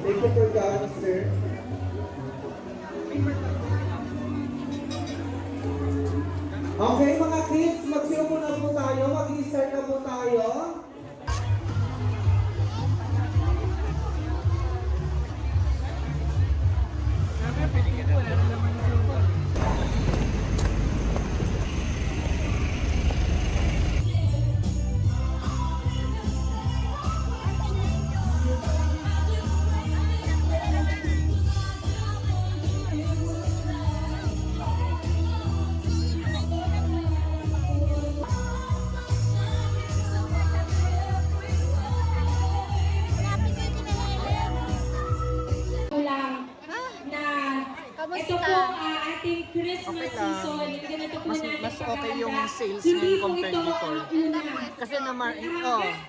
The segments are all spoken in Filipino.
Thank you for coming, sir. Okay mga kids, magsiupo na po tayo, mag-i-start na po tayo. Ito po ating Christmas season. Ganito po natin mas okay yung sales hindi ngayon po compared ito before. ang una. Kasi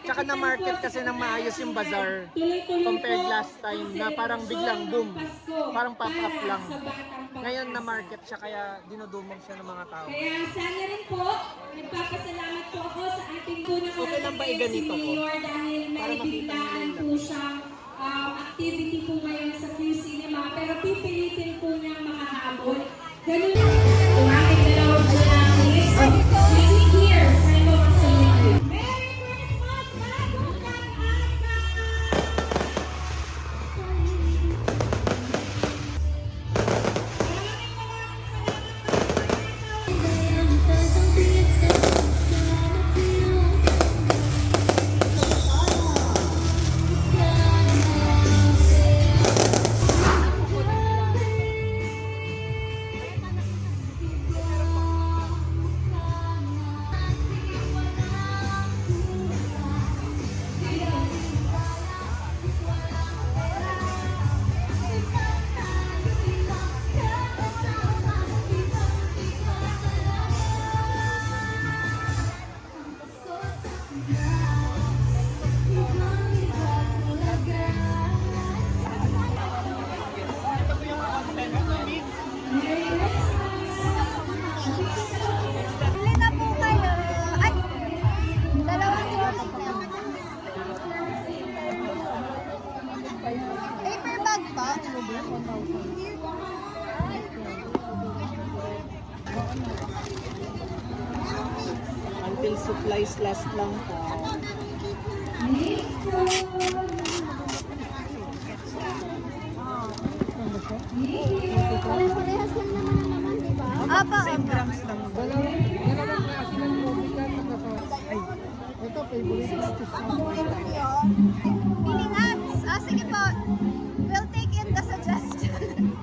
tsaka na-market kasi ng maayos yung bazaar compared last time na parang biglang boom. Parang pop-up lang. Ngayon na-market siya kaya dinudumog siya ng mga tao. Kaya sana rin po, nagpapasalamat po ako sa ating tunang Okay lang ba iganito ko? dahil Para makita naibiglaan nila. po siyang activity po ngayon sa Q Cinema pero pipilitin po niyang makahabol. Ganun yung aking dalawang journalist. Listen here, sign over sa YouTube. Merry Christmas! Bagong Bili na po kayo. Ay, dalawang trolley na. Paper bag pa? Until supplies last lang po. Parehas lang naman ang naman, di ba? Apa, Same grams lang. Dalawang klase ng movie ay, ito favorite Feeling hands. Sige po. We'll take in the suggestion.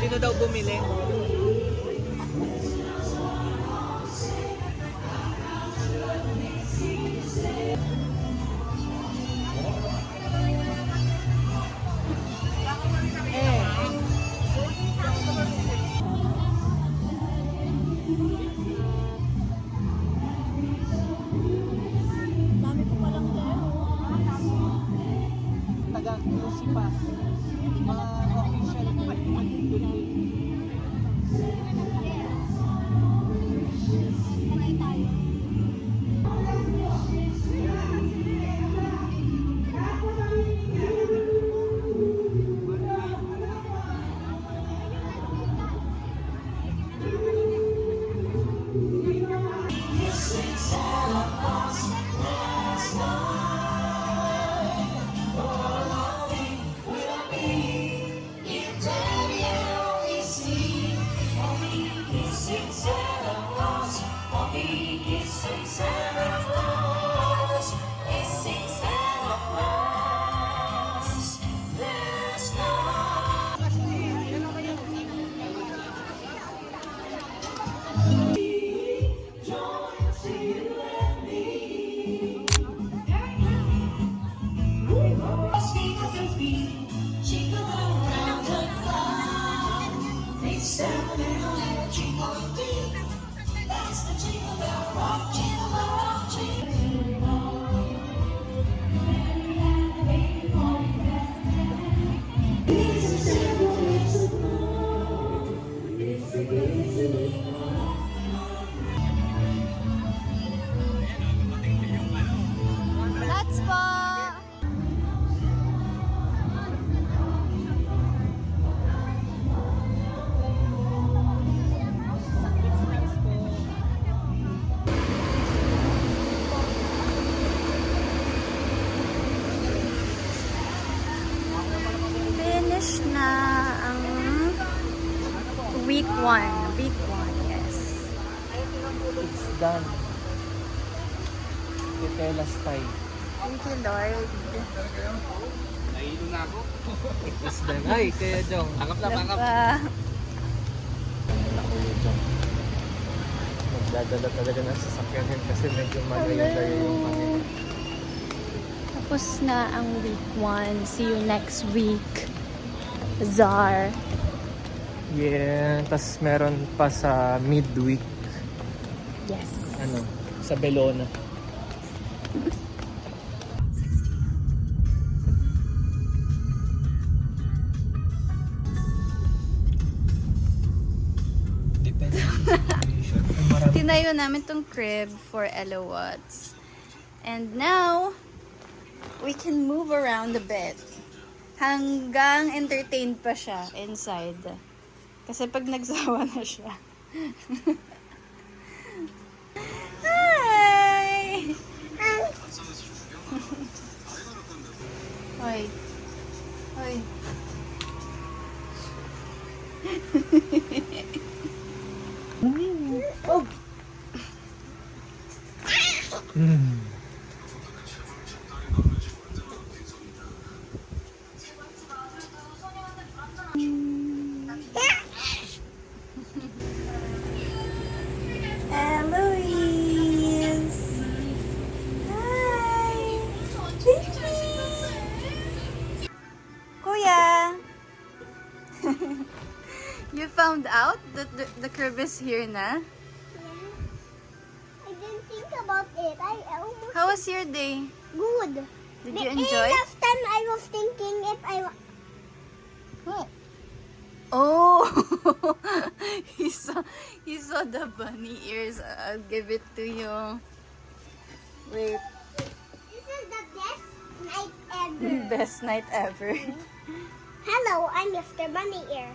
Sino daw bumili? Dami po palang dyan. Taga-QC pa. Mga official pa. Kumain tayo. If daddy only see Week 1. Week 1, yes. It's done. Tetelas tayo. Thank you, Lord. It is done. Ay, Kuya Jong. Diba? Kuya Jong. Magdadala talaga ng sasakyan yun kasi medyo malayo-layo yung kami. Tapos na ang week 1. See you next week. Bazaar. Yeah, tas meron pa sa midweek, Yes. sa Bellona. Depende. Tinayo namin tong crib for Ella Watts. And now, we can move around a bit. Hanggang entertained pa siya inside. Kasi pag nagsawa na siya. Hi! Hoy. Hoy. Oh! Eloise! Hi! Kuya! You found out that the crib is here na? I didn't think about it. I almost How was your day? good. Did you enjoy? Last time I was thinking if I What? Oh! he saw the bunny ears. I'll give it to you. Wait. this is the best night ever. Best night ever. Hello, I'm Mr. Bunny Ear.